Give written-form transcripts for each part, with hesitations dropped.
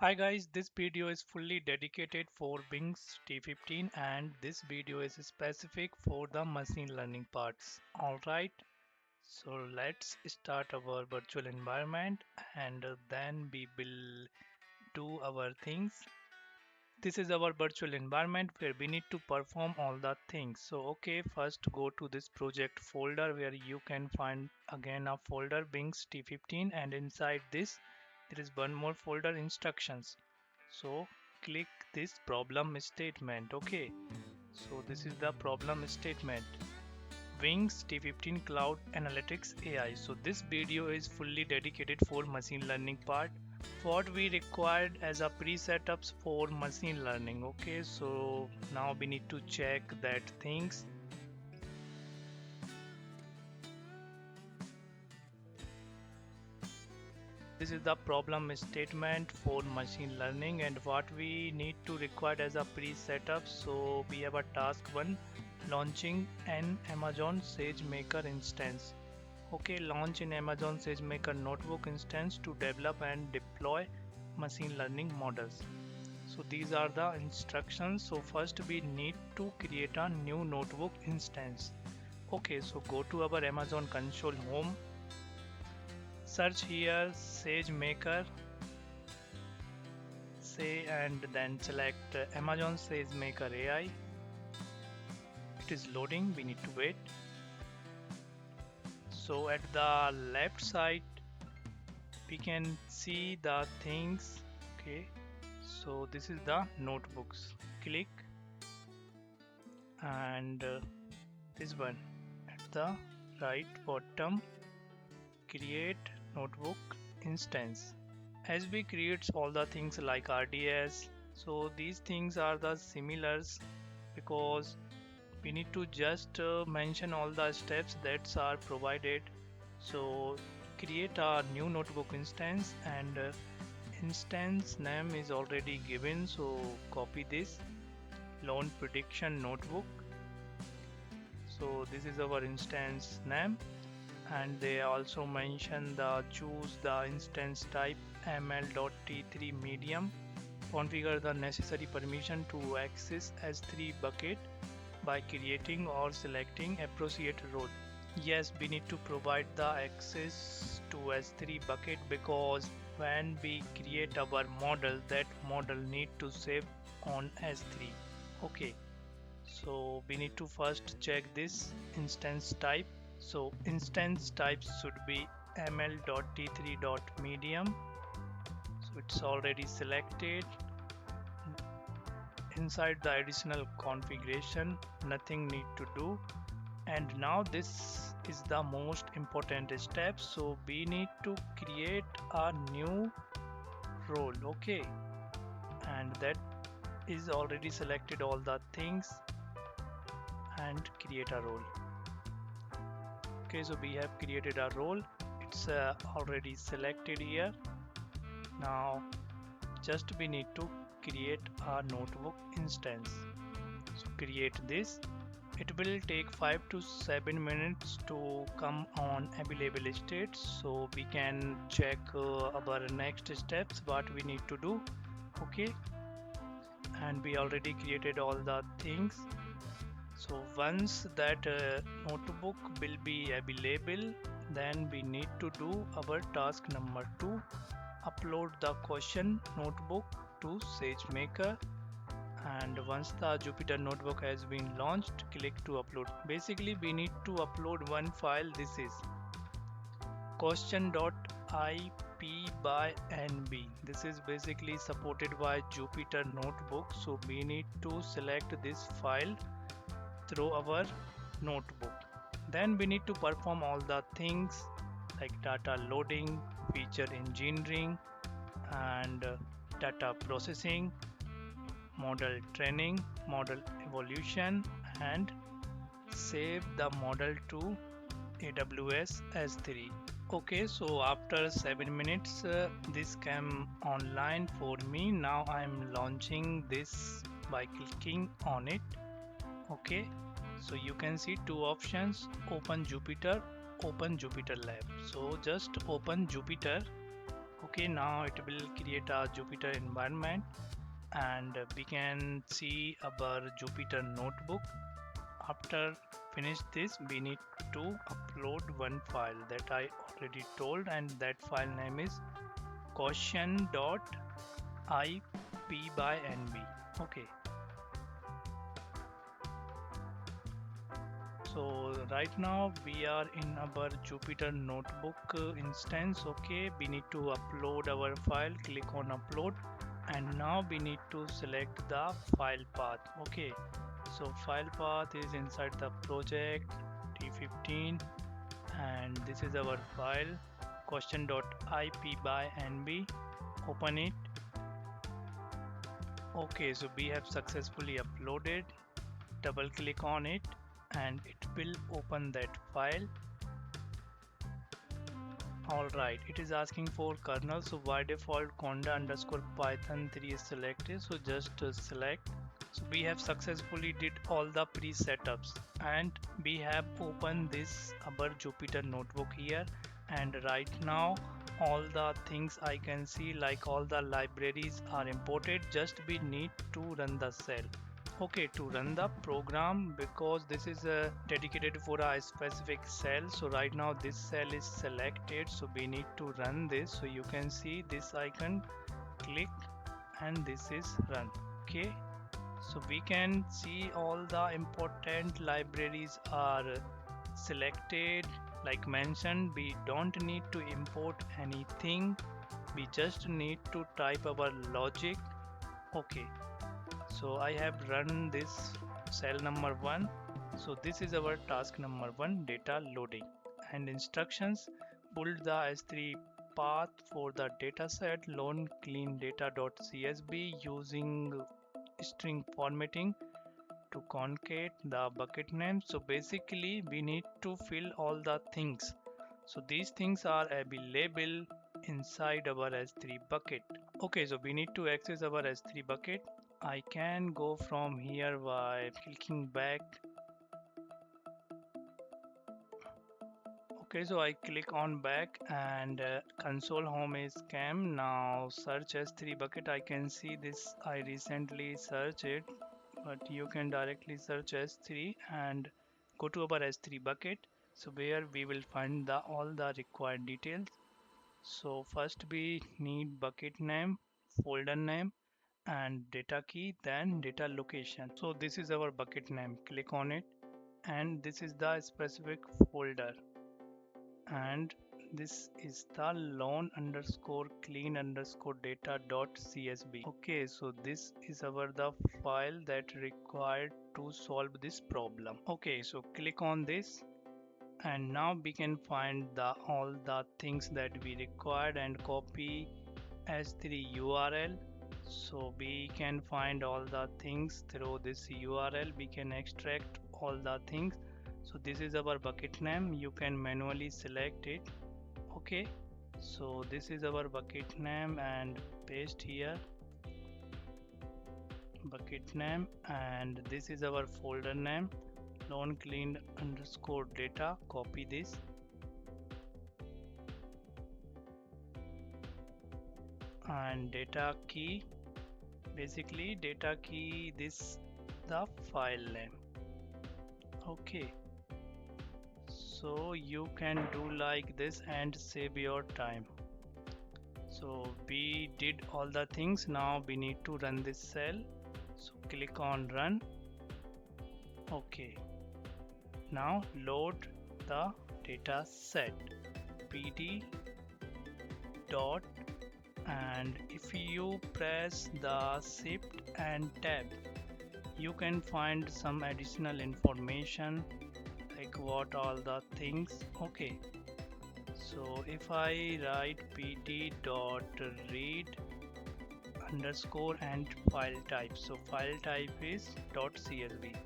Hi guys, this video is fully dedicated for Wings T15 and this video is specific for the machine learning parts. Alright, so let's start our virtual environment and then we will do our things. This is our virtual environment where we need to perform all the things. So okay, first go to this project folder where you can find again a folder Wings T15 and inside this there is one more folder instructions. So click this problem statement. Okay, so this is the problem statement. Wings T15 Cloud Analytics AI. So this video is fully dedicated for machine learning part. What we required as a pre-setups for machine learning. Okay, so now we need to check that things. This is the problem statement for machine learning and what we need to require as a pre-setup. So we have a task 1, launching an Amazon SageMaker instance. Okay, launch in Amazon SageMaker notebook instance to develop and deploy machine learning models. So these are the instructions. So first we need to create a new notebook instance. Okay, so go to our Amazon console home, search here SageMaker, say and then select Amazon SageMaker AI. It is loading, we need to wait. So at the left side we can see the things. Okay, so this is the notebooks. Click and this one at the right bottom, create notebook instance. As we create all the things like RDS, so these things are the similars because we need to just mention all the steps that are provided. So create a new notebook instance and instance name is already given, so copy this loan prediction notebook. So this is our instance name and they also mention the choose the instance type ml.t3 medium, configure the necessary permission to access S3 bucket by creating or selecting appropriate role. Yes, we need to provide the access to S3 bucket because when we create our model, that model need to save on S3. Okay, so we need to first check this instance type. So instance types should be ml.t3.medium. So it's already selected. Inside the additional configuration, nothing need to do. And now this is the most important step. So we need to create a new role. Okay, and that is already selected all the things and create a role. Okay, so we have created a role. It's already selected here. Now just we need to create a notebook instance. So create this. It will take 5 to 7 minutes to come on available state, so we can check our next steps what we need to do. Okay, and we already created all the things. So once that notebook will be available, then we need to do our task number 2, upload the question notebook to SageMaker. And once the Jupyter notebook has been launched, click to upload. Basically we need to upload one file. This is question.ip by nb. This is basically supported by Jupyter notebook, so we need to select this file through our notebook. Then we need to perform all the things like data loading, feature engineering and data processing, model training, model evolution, and save the model to AWS S3. Okay, so after 7 minutes this came online for me. Now I am launching this by clicking on it. Okay, so you can see two options, open Jupyter, open Jupyter Lab. So just open Jupyter Okay, now it will create a Jupyter environment, and we can see our Jupyter notebook. After finish this, we need to upload one file that I already told, and that file name is question.ip/nb. Okay, so right now we are in our Jupyter notebook instance. Okay, we need to upload our file. Click on upload, and now we need to select the file path. Okay, so file path is inside the project T15, and this is our file question.ip/nb. Open it. Okay, so we have successfully uploaded. Double click on it and it will open that file. Alright, it is asking for kernel, so by default conda_python 3 is selected, so just select. So we have successfully did all the pre-setups, and we have opened this our Jupyter notebook here, and right now all the things I can see, like all the libraries are imported. Just we need to run the cell. Okay, to run the program, because this is dedicated for a specific cell, so right now this cell is selected, so we need to run this. So you can see this icon, click, and this is run. Okay, so we can see all the important libraries are selected. Like mentioned, we don't need to import anything, we just need to type our logic. Okay, so I have run this cell number 1. So this is our task number 1, data loading, and instructions: pull the S3 path for the dataset LoanData.csv using string formatting to concat the bucket name. So basically we need to fill all the things, so these things are available inside our S3 bucket. Okay, so we need to access our S3 bucket. I can go from here by clicking back. Okay, so I click on back, and console home is cam. Now search S3 bucket. I can see this, I recently searched it, but you can directly search S3 and go to our S3 bucket. So where we will find the all the required details. So first we need bucket name, folder name, and data key, then data location. So this is our bucket name. Click on it, and this is the specific folder, and this is the loan_clean_data.csv. Okay, so this is our the file that required to solve this problem. Okay, so click on this, and now we can find the all the things that we required and copy S3 URL. So we can find all the things through this URL. We can extract all the things. So this is our bucket name, you can manually select it. Okay, so this is our bucket name, and paste here bucket name, and this is our folder name, loan_clean_data. Copy this, and data key, basically data key, this the file name. Okay, so you can do like this and save your time. So we did all the things. Now we need to run this cell, so click on run. Okay, now load the data set pd dot, and if you press the shift and tab, you can find some additional information, like what all the things. Okay, so if I write pd dot read underscore and file type, so file type is .csv.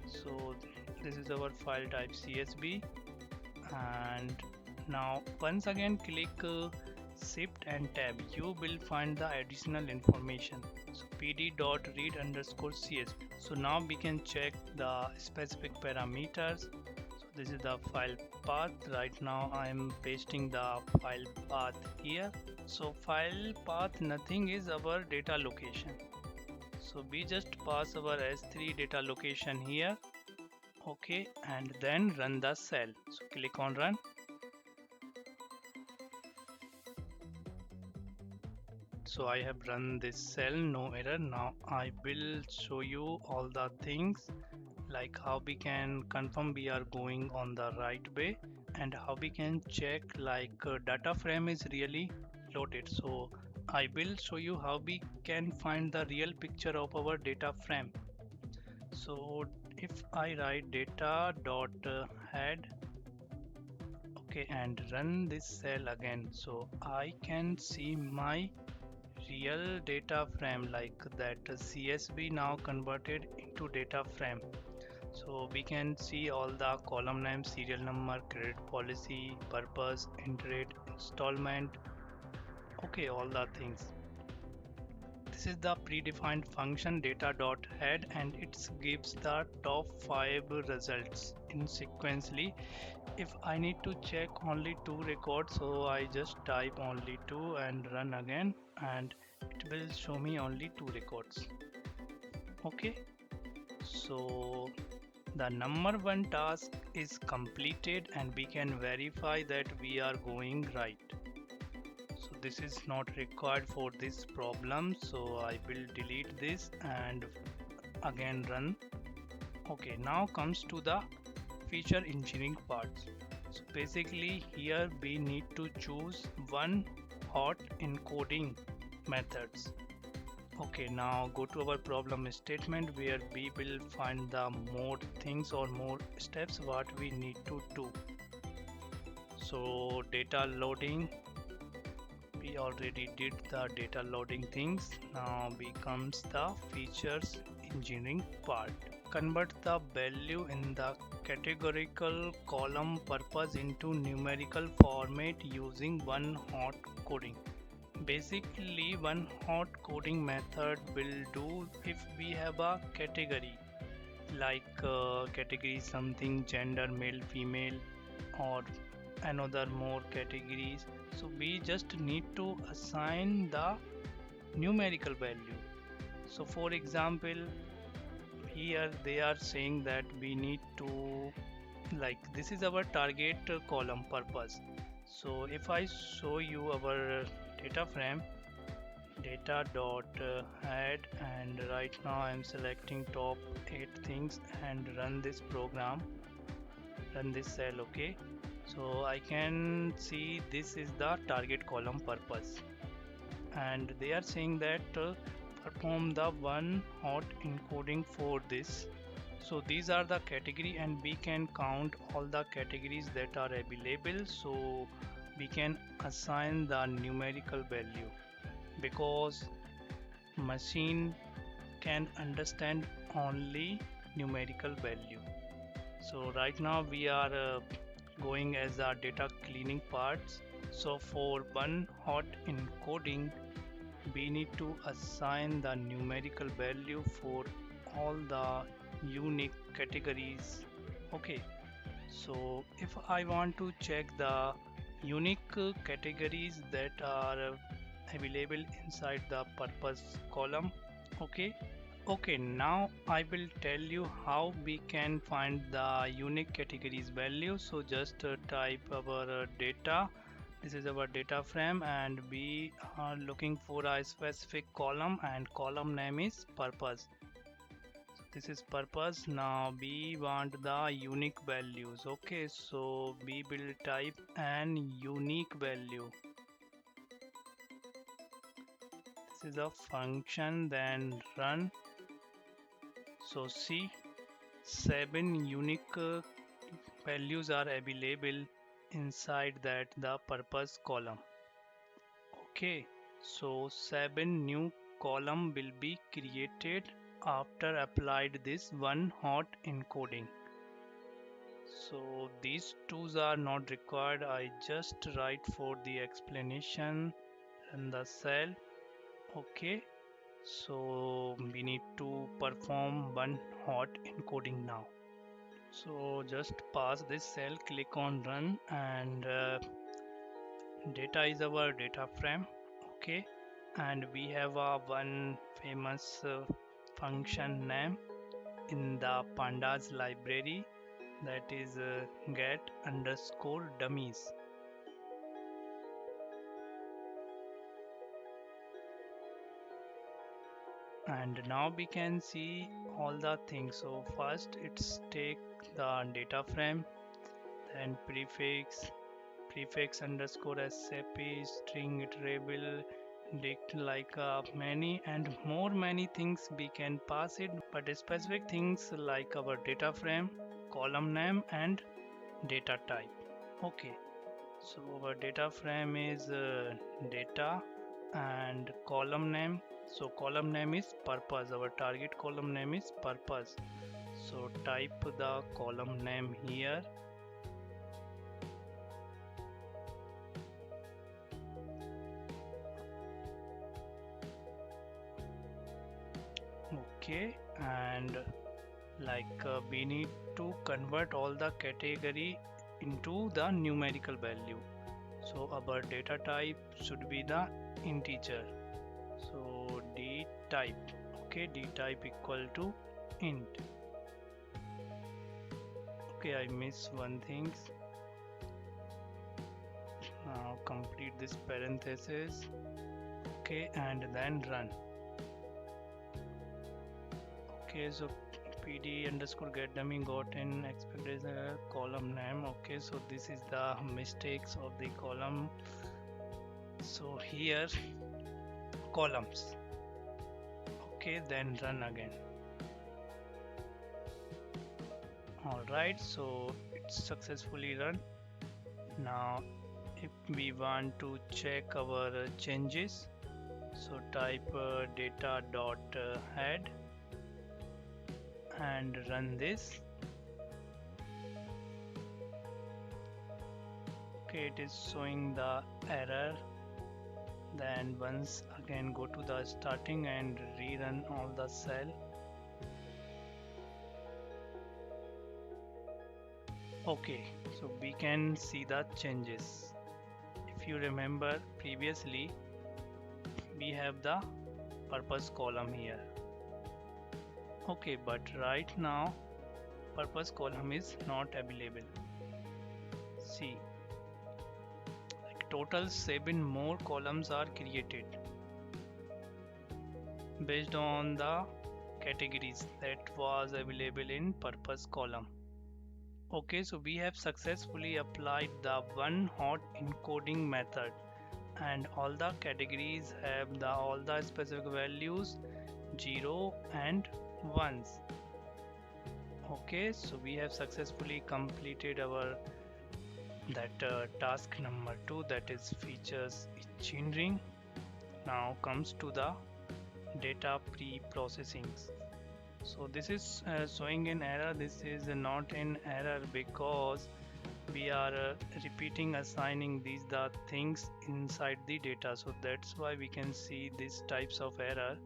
So this is our file type CSV, and now once again click shift and tab, you will find the additional information. So pd.read_csv. So now we can check the specific parameters. So this is the file path. Right now I am pasting the file path here. So file path nothing is our data location. So we just pass our S3 data location here. Okay, and then run the cell. So click on run. So I have run this cell, no error. Now I will show you all the things like how we can confirm we are going on the right way and how we can check like data frame is really loaded. So I will show you how we can find the real picture of our data frame. So if I write data dot head, okay, and run this cell again, so I can see my real data frame like that CSV now converted into data frame. So we can see all the column name, serial number, credit policy, purpose, interest, installment, okay, all the things. This is the predefined function data.head and it gives the top 5 results in sequentially. If I need to check only 2 records, so I just type only 2 and run again and it will show me only 2 records. Okay, so the number one task is completed and we can verify that we are going right. So this is not required for this problem, so I will delete this and again run. Okay, now comes to the feature engineering parts. So basically here we need to choose one hot encoding methods. Okay, now go to our problem statement where we will find the more things or more steps what we need to do. So data loading, we already did the data loading things. Now becomes the features engineering part. Convert the value in the categorical column purpose into numerical format using one hot coding. Basically, one hot coding method will do if we have a category like category something gender male female or another more categories. So we just need to assign the numerical value. So for example, here they are saying that we need to like this is our target column purpose. So if I show you our data frame data dot add and right now I'm selecting top 8 things and run this program, run this cell. Okay, so I can see this is the target column purpose and they are saying that perform the one hot encoding for this. So these are the category and we can count all the categories that are available, so we can assign the numerical value because machine can understand only numerical value. So right now we are going as our data cleaning parts. So for one hot encoding we need to assign the numerical value for all the unique categories. Okay, so if I want to check the unique categories that are available inside the purpose column. Okay, okay, now I will tell you how we can find the unique categories value. So just type our data. This is our data frame and we are looking for a specific column and column name is purpose. So this is purpose. Now we want the unique values. Okay, so we will type an unique value. This is a function, then run. So see, 7 unique values are available inside that the purpose column. Okay, so 7 new column will be created after applied this one hot encoding. So these tools are not required. I just write for the explanation and the cell. Okay, so we need to perform one hot encoding now. So just pass this cell, click on run and data is our data frame. Okay, and we have a one famous function name in the pandas library, that is get underscore dummies. And now we can see all the things. So first it's take the data frame, then prefix underscore sap, string iterable, dict, like many and more many things we can pass it, but specific things like our data frame, column name and data type. Okay, so our data frame is data and column name. So column name is purpose. Our target column name is purpose. So type the column name here. Okay, and we need to convert all the category into the numerical value. So our data type should be the integer. So d type, okay, d type equal to int. Okay, I miss one thing. Now complete this parenthesis. Okay, and then run. Okay, so pd underscore get dummy got in expected column name. Okay, so this is the mistakes of the column. So here columns. Okay, then run again. All right, so it's successfully run. Now if we want to check our changes, so type data dot head and run this. Okay, it is showing the error. Then once again go to the starting and rerun all the cell. Okay, so we can see the changes. If you remember previously, we have the purpose column here. Okay, but right now purpose column is not available. See, like total 7 more columns are created based on the categories that was available in purpose column. Okay, so we have successfully applied the one hot encoding method, and all the categories have all the specific values 0 and 1s. Okay, so we have successfully completed our task number 2, that is features engineering. Now comes to the data pre-processing. So this is showing an error. This is not an error because we are repeating assigning these the things inside the data, so that's why we can see these types of error.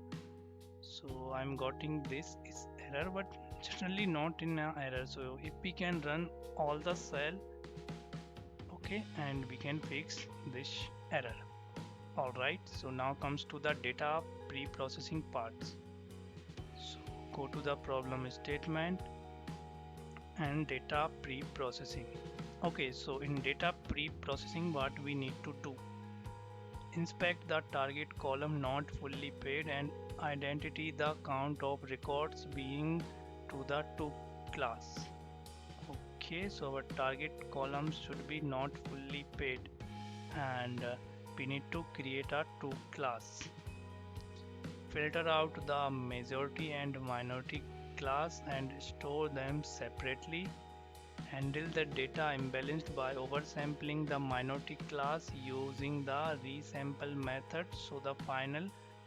So I'm getting this is error, but generally not in an error. So if we can run all the cell, okay, and we can fix this error. All right, so now comes to the data pre-processing parts. So go to the problem statement and data pre-processing. Okay, so in data pre-processing, what we need to do: inspect the target column not fully paid and identify the count of records being to the to class. Okay, so our target column should be not fully paid, and we need to create a to class. Filter out the majority and minority class and store them separately. Handle the data imbalanced by oversampling the minority class using the resample method, so the final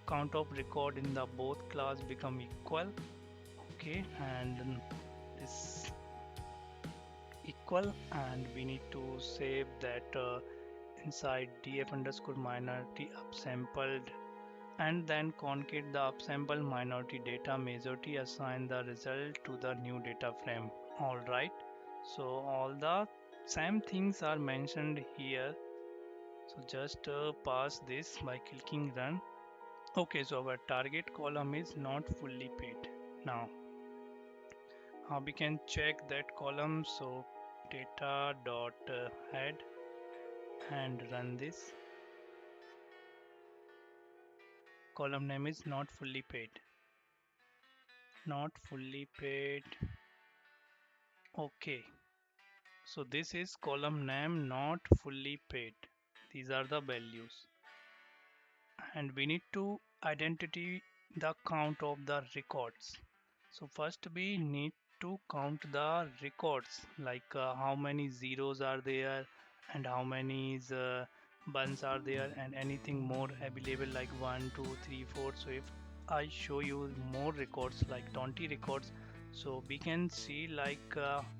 count of record in the both class become equal. Okay, and this equal, and we need to save that inside df underscore minority upsampled, and then concate the upsample minority data majority, assign the result to the new data frame. All right, so all the same things are mentioned here. So just pass this by clicking run. Okay, so our target column is not fully paid. Now we can check that column. So data dot head and run this. Column name is not fully paid. Not fully paid. Okay, so this is column name not fully paid. These are the values, and we need to identify the count of the records. So first we need to count the records, like how many zeros are there and how many ones are there, and anything more available like 1 2 3 4. So if I show you more records like 20 records, so we can see like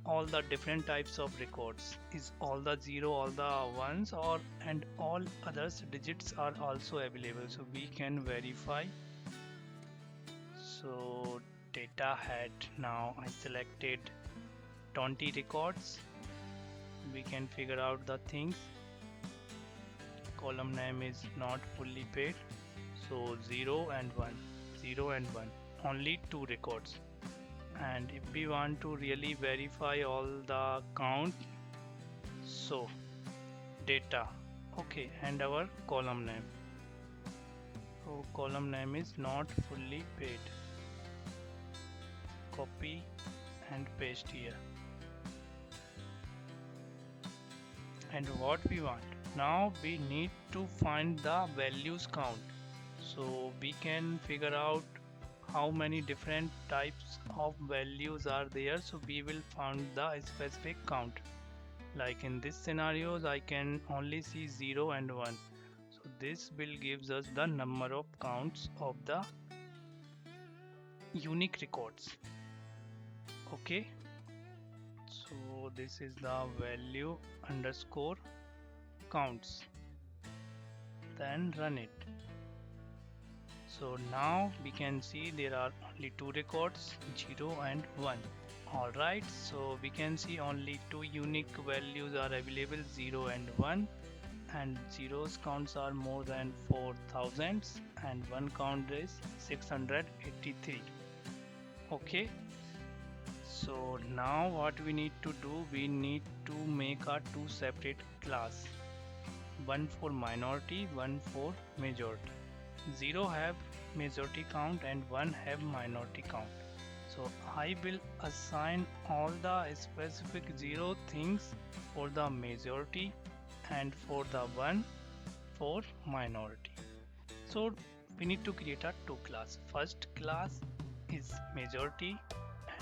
all the different types of records, is all the zero, all the ones, or and all others digits are also available, so we can verify. So data head, now I selected 20 records. We can figure out the things. Column name is not fully paid, so 0 and 1, 0 and 1, only two records. And if we want to really verify all the count, so data, okay, and our column name. So column name is not fully paid. Copy and paste here. And what we want now, we need to find the values count, so we can figure out how many different types of values are there, so we will find the specific count. Like in this scenarios I can only see 0 and 1, so this will gives us the number of counts of the unique records. Okay, so this is the value underscore counts, then run it. So now we can see there are only two records, 0 and 1. Alright, so we can see only two unique values are available, 0 and 1, and zeros counts are more than 4000 and one count is 683. Okay, so now what we need to do, we need to make a two separate class, one for minority, one for majority. 0 have majority count and 1 have minority count. So I will assign all the specific 0 things for the majority and for the 1 for minority. So we need to create a two class. First class is majority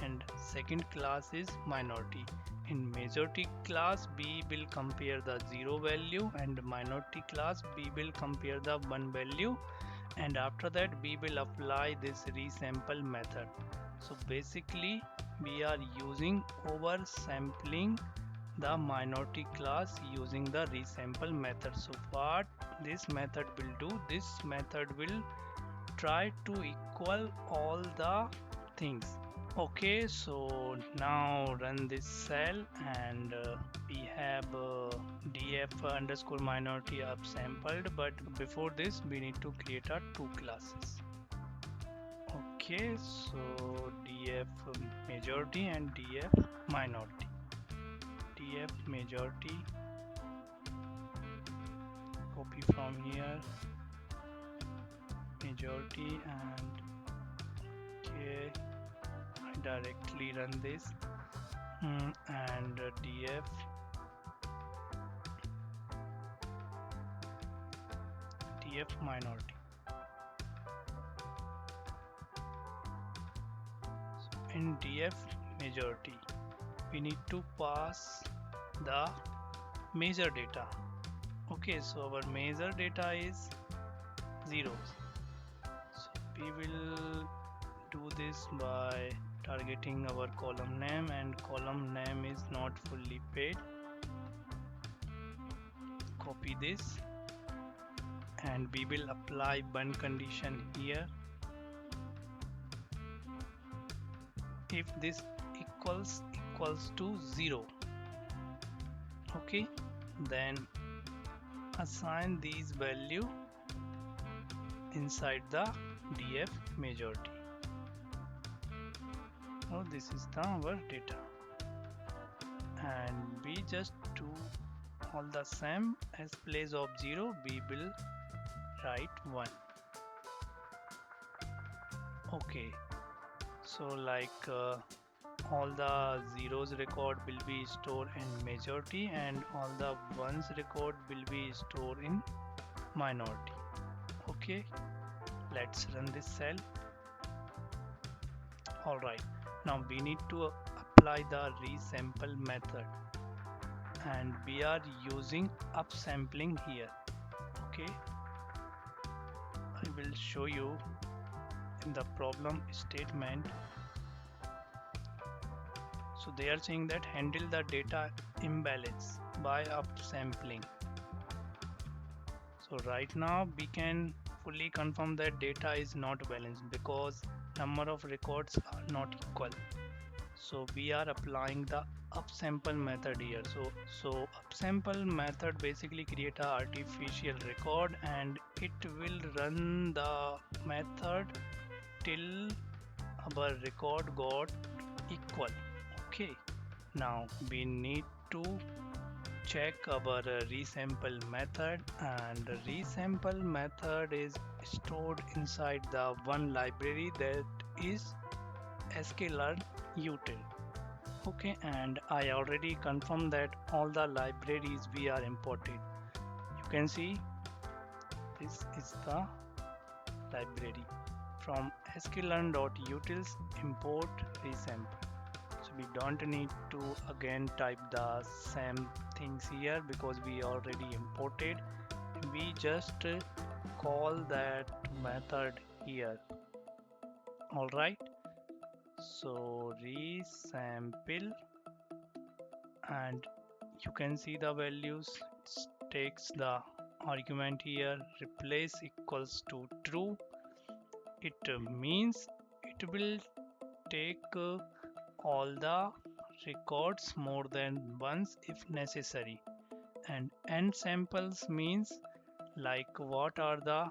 and second class is minority. In majority class we will compare the 0 value, and minority class we will compare the 1 value, and after that we will apply this resample method. So basically we are using oversampling the minority class using the resample method. So what this method will do, this method will try to equal all the things. Okay, so now run this cell, and we have df underscore minority upsampled, but before this we need to create our two classes. Okay, so df majority and df minority. Df majority, copy from here, majority, and okay, I directly run this, and df minority. So in df majority we need to pass the measure data. Okay, so our measure data is zeros. So we will do this by targeting our column name, and column name is not fully paid. Copy this, and we will apply one condition here. If this equals to 0, okay, then assign these value inside the df majority. Oh, this is our data, and we just do all the same. As place of 0 we will write 1. Okay, so like all the zeros record will be stored in majority and all the ones record will be stored in minority. Okay, let's run this cell. Alright, now we need to apply the resample method, and we are using upsampling here. Okay, I will show you in the problem statement. So they are saying that handle the data imbalance by upsampling. So right now we can fully confirm that data is not balanced because number of records are not equal. So we are applying the upsample method here. So upsample method basically create a artificial record, and it will run the method till our record got equal. Okay, now we need to check our resample method, and the resample method is stored inside the one library that is sklearn util. Okay, and I already confirmed that all the libraries we are imported. You can see this is the library from sklearn.utils import resample. So we don't need to again type the same things here because we already imported. We just call that method here. Alright, so resample, and you can see the values. It takes the argument here, replace equals to true. It means it will take all the records more than once if necessary, and end samples means like what are the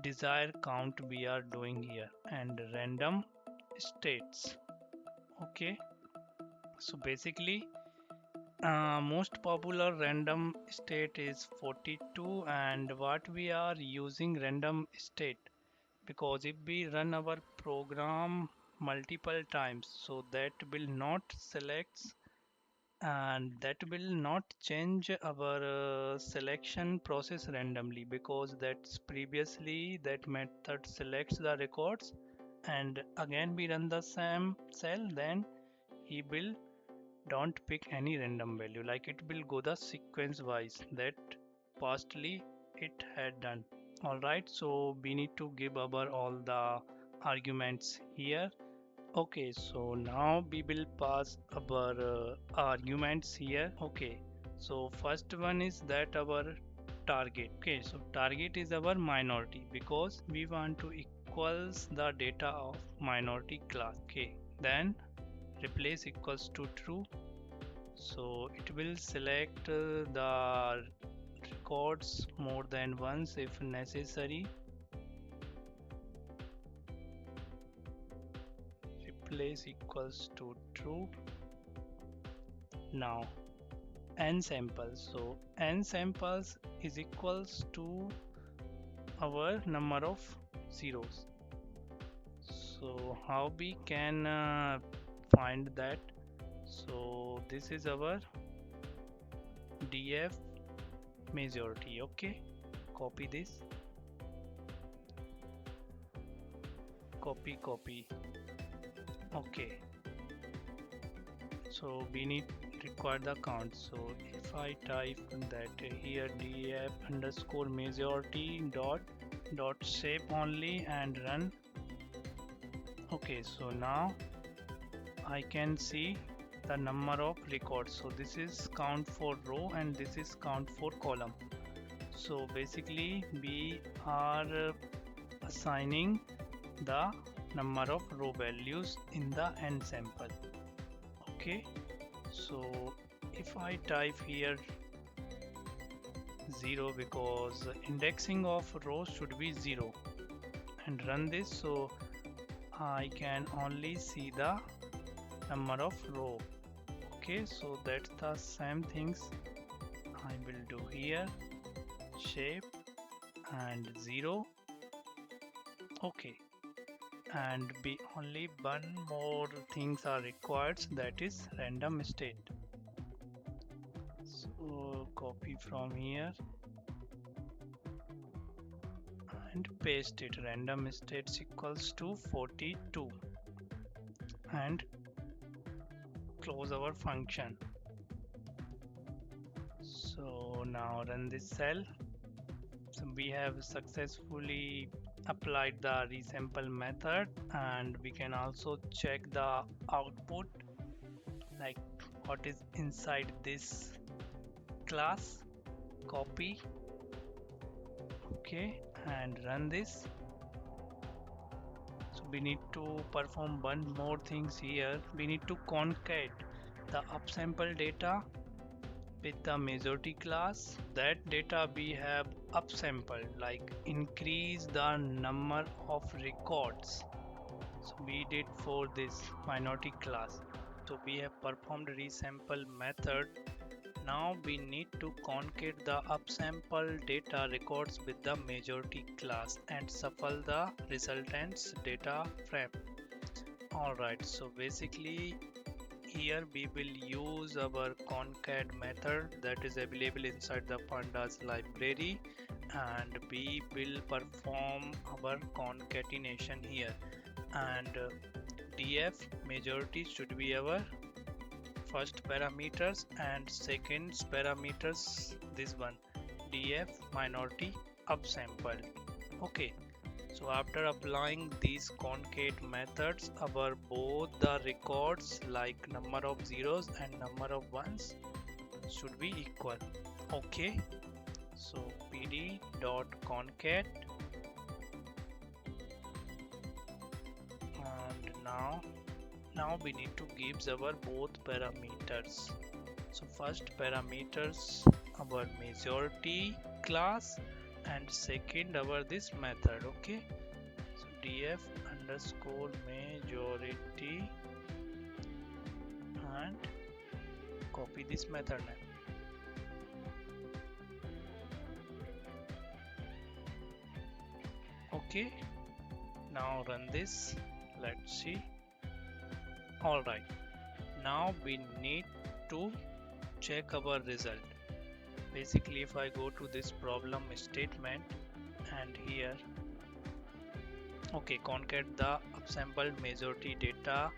desired count we are doing here, and random states. Okay, so basically most popular random state is 42, and what we are using random state because if we run our program multiple times, so that will not select and that will not change our selection process randomly, because that's previously that method selects the records and again we run the same cell, then he will don't pick any random value, like it will go the sequence wise that pastly it had done. Alright, so we need to give our all the arguments here. Okay, so now we will pass our arguments here. Okay, so first one is that our target. Okay, so target is our minority because we want to equals the data of minority class. Okay, then replace equals to true, so it will select the records more than once if necessary. Replace equals to true. Now n samples, so n samples is equals to our number of zeros. So how we can find that? So this is our df majority. Okay, copy this, copy. Okay, so we need require the count. So if I type that here df underscore majority dot shape only and run. Okay, so now I can see the number of records. So this is count for row and this is count for column. So basically we are assigning the number of row values in the n sample. Okay, so if I type here 0 because indexing of rows should be 0, and run this. So I can only see the number of row. Okay, so that's the same things I will do here. Shape and 0. Okay, and be only one more things are required, that is random state. So copy from here and paste it. Random state equals to 42 and close our function. So now run this cell. So we have successfully applied the resample method, and we can also check the output, like what is inside this class. Copy, okay, and run this. So we need to perform one more things here. We need to concat the upsample data with the majority class. That data we have upsampled, like increase the number of records. So we did for this minority class. So we have performed resample method. Now we need to concat the upsample data records with the majority class and shuffle the resultants data frame. Alright, so basically here we will use our concat method that is available inside the pandas library, and we will perform our concatenation here, and df majority should be our first parameters, and second parameters this one, df minority upsample. Okay, so after applying these concat methods, our both the records like number of zeros and number of ones should be equal. Okay, so pd.concat, and now we need to give our both parameters. So first parameters our majority class, and second our this method. Okay, so df underscore majority, and copy this method name. Okay, now run this. Let's see. All right, now we need to check our result. Basically, if I go to this problem statement, and here, okay, concat the upsampled majority data,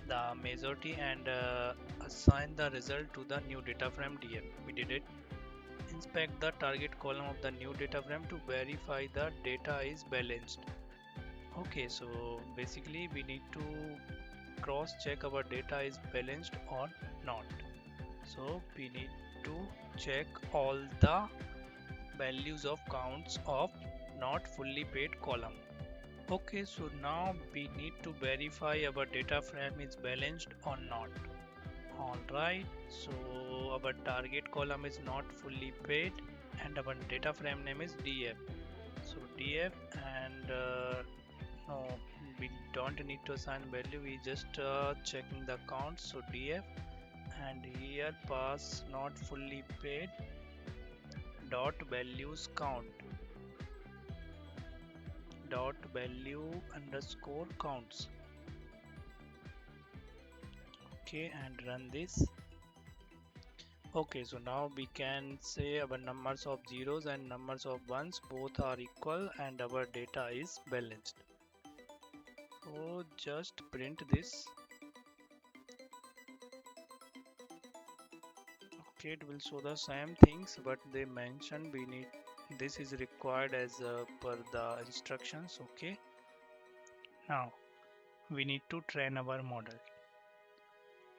the majority, and assign the result to the new data frame df. We did it. Inspect the target column of the new data frame to verify the data is balanced. Okay, so basically we need to cross check our data is balanced or not. So we need to check all the values of counts of not fully paid column. Okay, so now we need to verify our data frame is balanced or not. Alright, so our target column is not fully paid and our data frame name is df. So df, and no, we don't need to assign value, we just checking the count. So df, and here pass not fully paid dot values count dot value underscore counts. Okay, and run this. Okay, so now we can say our numbers of zeros and numbers of ones both are equal and our data is balanced. So just print this. Okay, it will show the same things, but they mentioned we need this is required as per the instructions. Okay, now we need to train our model.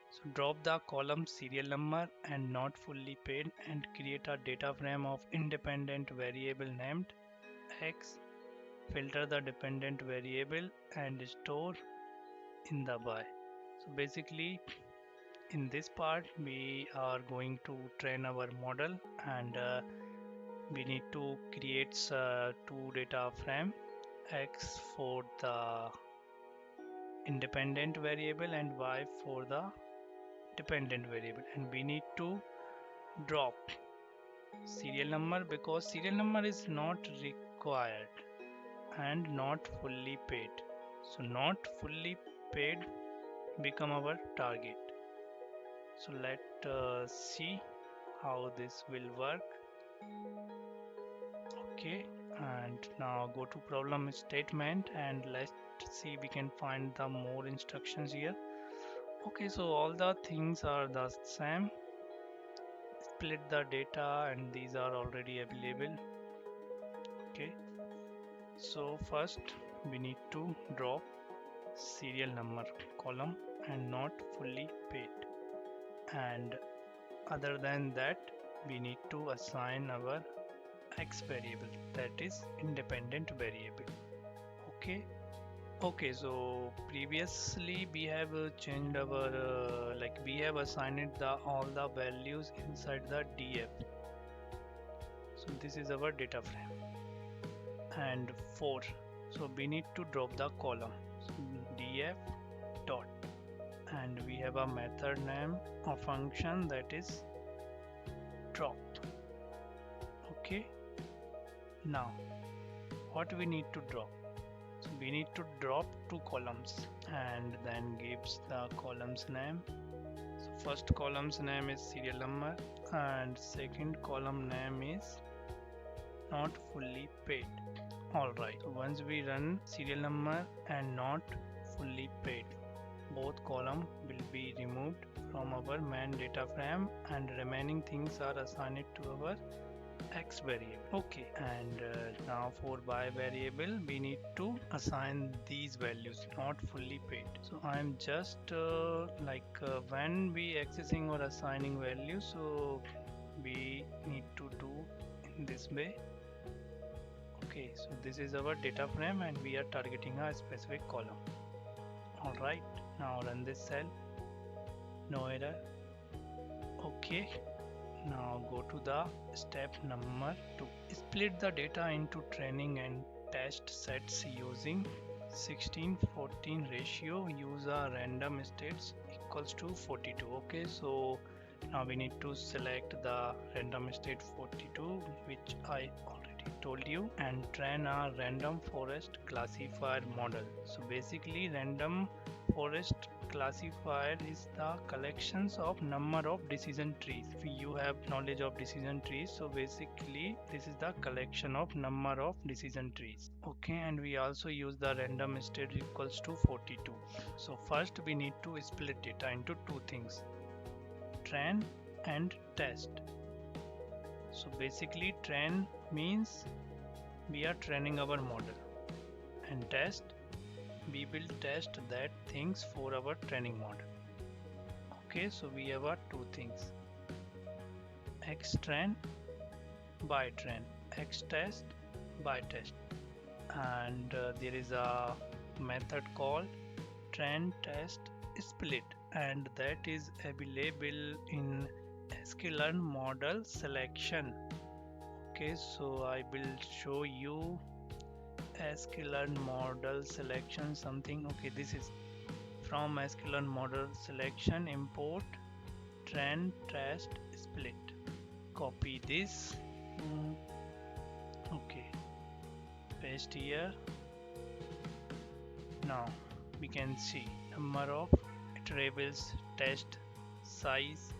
So drop the column serial number and not fully paid and create a data frame of independent variable named x. Filter the dependent variable and store in the by. So basically in this part we are going to train our model, and we need to create two data frame, x for the independent variable and y for the dependent variable, and we need to drop serial number because serial number is not required and not fully paid. So not fully paid become our target. So let see how this will work. Okay, and now go to problem statement and let's see we can find the more instructions here. Okay, so all the things are the same. Split the data and these are already available. Okay, so first we need to drop serial number column and not fully paid, and other than that we need to assign our x variable, that is independent variable. Okay, okay, so previously we have changed our like we have assigned the all the values inside the df. So this is our data frame and 4, so we need to drop the column. So df dot, and we have a method name of function that is drop. Okay, now what we need to drop? So we need to drop two columns and then gives the columns name. So first column's name is serial number and second column name is not fully paid. Alright, so once we run serial number and not fully paid, both column will be removed from our main data frame and remaining things are assigned to our x variable. Okay, and now for y variable we need to assign these values, not fully paid. So I am just when we accessing or assigning values, so we need to do in this way. Okay, so this is our data frame and we are targeting a specific column. Alright, now run this cell, no error. Okay, now go to the step number 2. Split the data into training and test sets using 16:14 ratio. Use a random states equals to 42. Okay, so now we need to select the random state 42, which I already told you, and train a random forest classifier model. So basically random forest classifier is the collections of number of decision trees. If you have knowledge of decision trees, so basically this is the collection of number of decision trees. Okay, and we also use the random state equals to 42. So first we need to split data into two things, train and test. So basically train means we are training our model, and test, we will test that things for our training model. Okay, so we have two things, x train, by train, x test, by test, and there is a method called train test split, and that is available in sklearn model selection. Okay, so I will show you sklearn model selection something. Okay, this is from sklearn model selection, import train test split, copy this. Okay, paste here. Now we can see number of iterables, test size,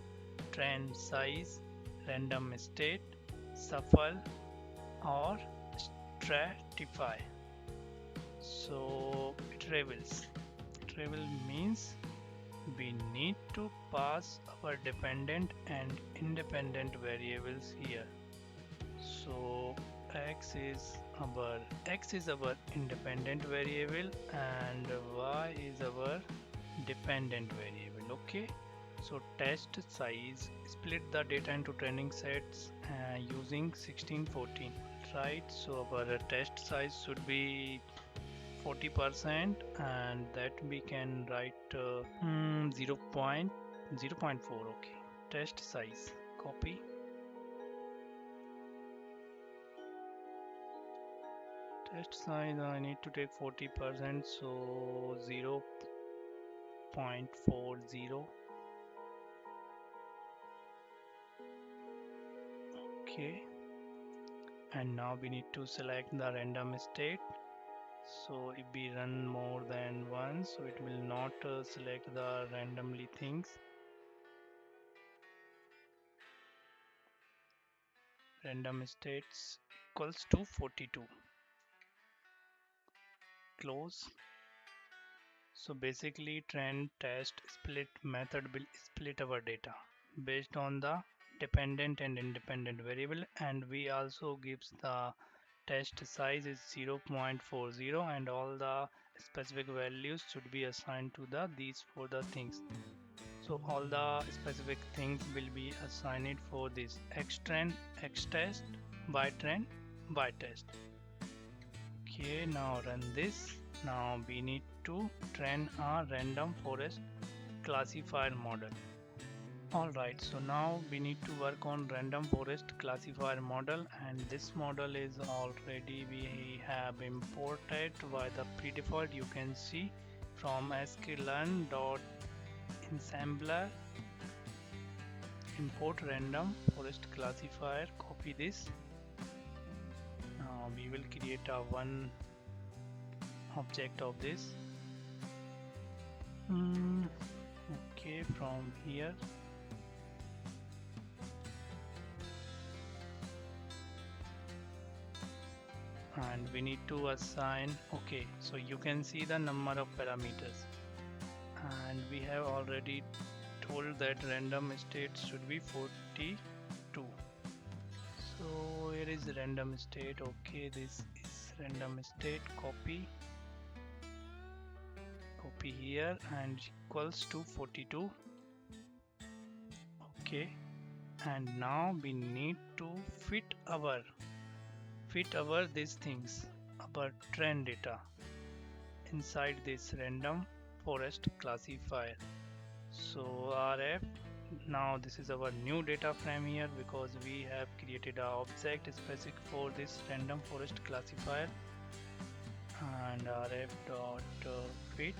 train size, random state, shuffle or stratify. So iterables means we need to pass our dependent and independent variables here. So x is our independent variable and y is our dependent variable. Okay, so test size, split the data into training sets using 16:14. Right, so our test size should be 40%, and that we can write 0.4. Okay, test size, copy, Test size I need to take 40%, so 0.40. Okay, and now we need to select the random state. So if we run more than once, so it will not select the randomly things. Random states equals to 42. Close. So basically trend test split method will split our data based on the dependent and independent variable, and we also gives the test size is 0.40 and all the specific values should be assigned to these for the things. So all the specific things will be assigned for this x trend, x test, y trend, y test. Okay, now run this. Now we need to train a random forest classifier model. Alright, so now we need to work on random forest classifier model, and this model is already we have imported by the pre-default. You can see from sklearn.ensembler import random forest classifier, copy this. Now we will create a one object of this. Okay, from here and we need to assign. Okay, so you can see the number of parameters, and we have already told that random state should be 42. So here is random state. Okay, this is random state. Copy here and equals to 42. Okay, and now we need to fit our these things, our trend data inside this random forest classifier. So rf, now this is our new data frame here because we have created an object specific for this random forest classifier, and rf dot fit.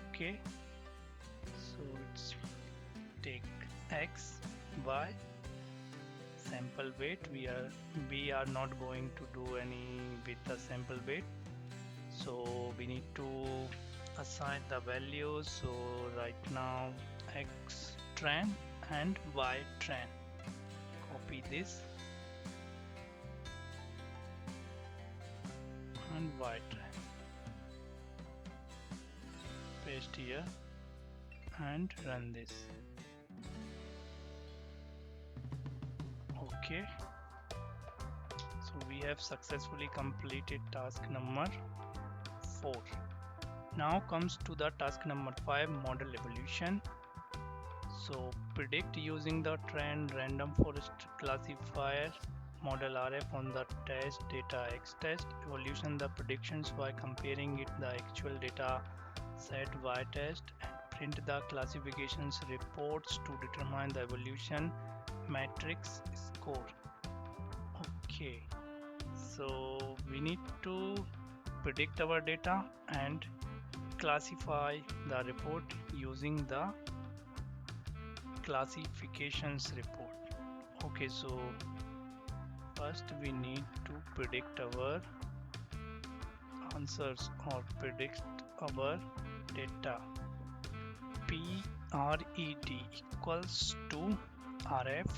Okay, so it's take x, y, sample weight. We are not going to do any with the sample weight, so we need to assign the values. So right now x trend and y trend, copy this and y trend, paste here and run this. Okay, so we have successfully completed task number 4. Now comes to the task number 5, model evolution. So predict using the trend random forest classifier model RF on the test data X test, evolution the predictions by comparing it the actual data set Y test, and print the classifications reports to determine the evolution matrix score. Okay, so we need to predict our data and classify the report using the classifications report. Okay, so first we need to predict our answers or predict our data. PRED equals to rf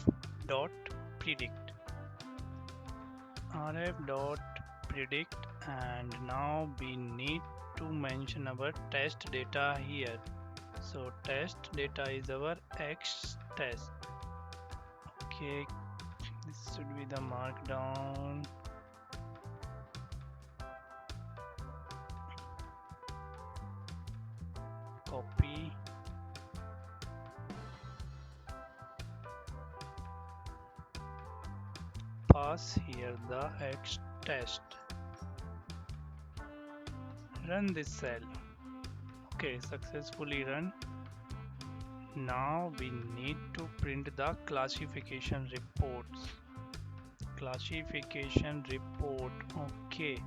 dot predict, and now we need to mention our test data here. So test data is our X test. Okay, this should be the markdown. Copy, pass here the X test, run this cell. Okay, successfully run. Now we need to print the classification reports. classification report. Okay,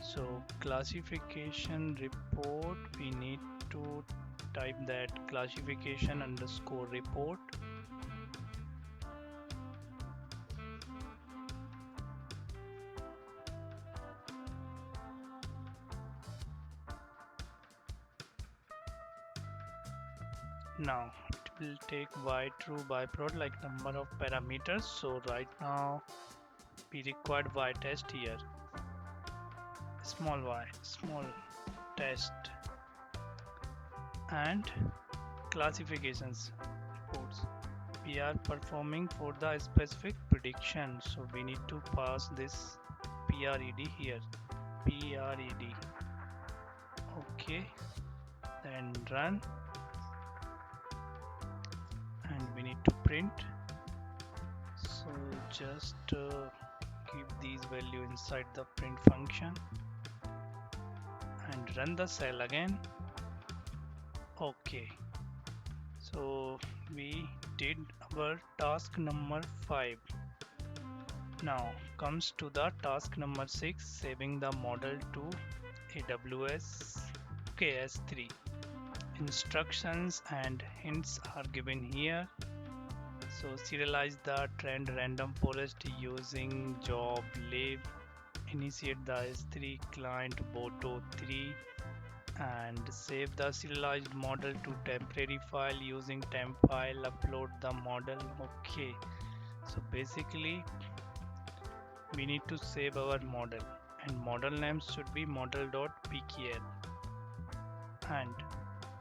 so classification report, we need to type that classification underscore report. Now it will take y true by prod like number of parameters. So right now we required y test here, small y, small test, and classifications reports. We are performing for the specific prediction, so we need to pass this PRED here, PRED. Okay, then run, and we need to print. So just keep these value inside the print function and run the cell again. Okay, so we did our task number 5. Now comes to the task number 6, saving the model to AWS S3. Instructions and hints are given here. So serialize the trend random forest using job lib, initiate the S3 client Boto 3, and save the serialized model to temporary file using temp file, upload the model. Okay, so basically we need to save our model, and model name should be model.pkl, and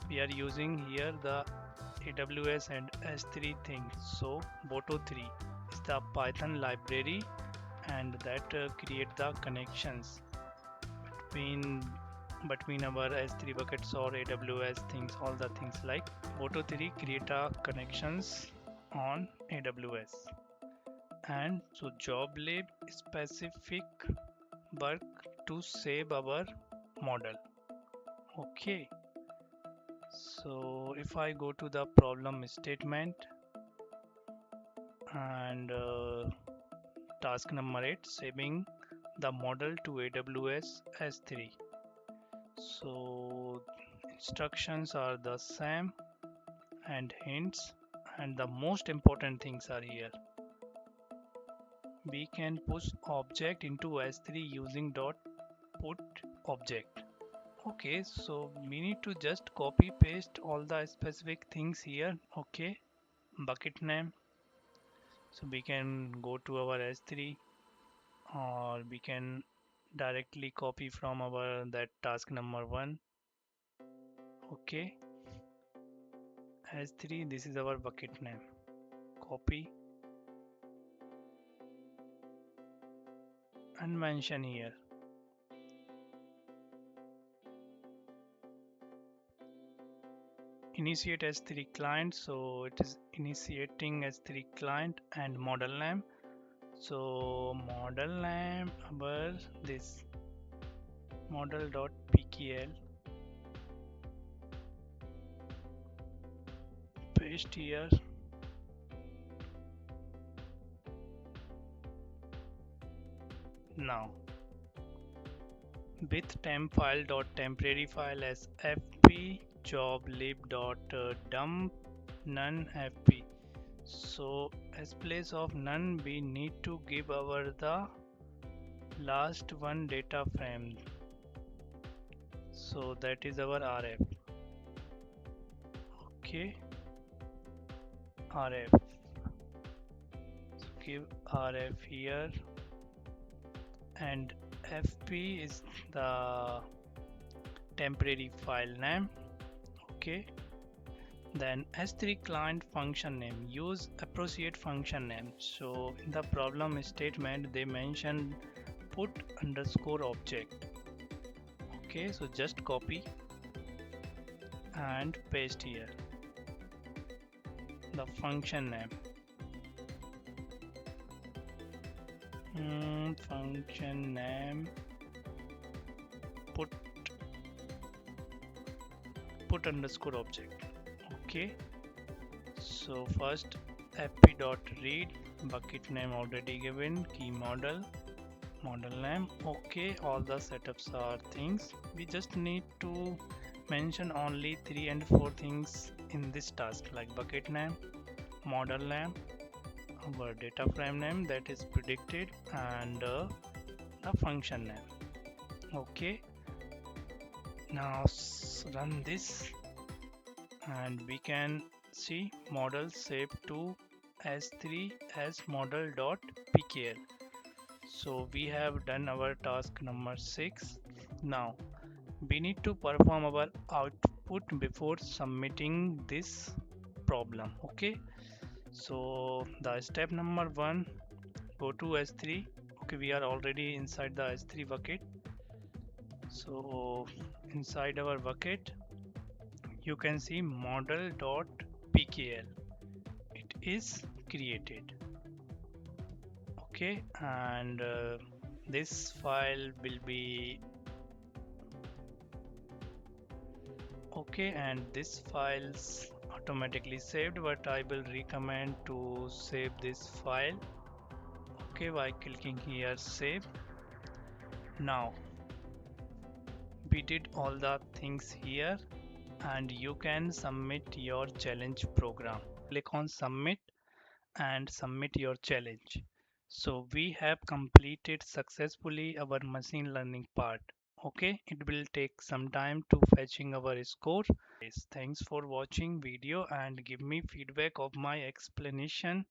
we are using here the AWS and S3 thing. So Boto 3 is the Python library, and that create the connections between our S3 buckets or AWS things, all the things like Boto 3 create connections on AWS. And so job lib specific work to save our model. Okay, so if I go to the problem statement and task number 8, saving the model to AWS S3. So instructions are the same and hints, and the most important things are here. We can push object into S3 using dot put object. Okay, so we need to just copy paste all the specific things here. Okay, bucket name, so we can go to our S3, or we can directly copy from our that task number 1. Okay, S3, this is our bucket name, copy and mention here. Initiate S3 client, so it is initiating S3 client, and model name, so model name our this model.pkl, paste here. Now with temp file dot temporary file as fp job lib dot dump none fp. So as place of none we need to give our the last one data frame, so that is our rf. Okay, rf, so give rf here, and fp is the temporary file name. Okay, then S3 client function name, use appropriate function name. So in the problem statement they mentioned put underscore object. Okay, so just copy and paste here the function name. Function name put underscore object. Okay, so first fp.read bucket name already given, key model, model name. Okay, all the setups are things. We just need to mention only 3 and 4 things in this task, like bucket name, model name, our data frame name that is predicted, and the function name. Okay, now run this and we can see model saved to s3 as model.pkl. So we have done our task number 6. Now we need to perform our output before submitting this problem. Okay, so the step number 1, go to s3. Okay, we are already inside the s3 bucket. So inside our bucket you can see model.pkl, it is created. Okay, and this file will be okay, and this file's automatically saved, but I will recommend to save this file. Okay, by clicking here save. Now we did all the things here and you can submit your challenge program. Click on submit and submit your challenge. So we have completed successfully our machine learning part. Okay, it will take some time to fetching our score. Yes, thanks for watching video and give me feedback of my explanation.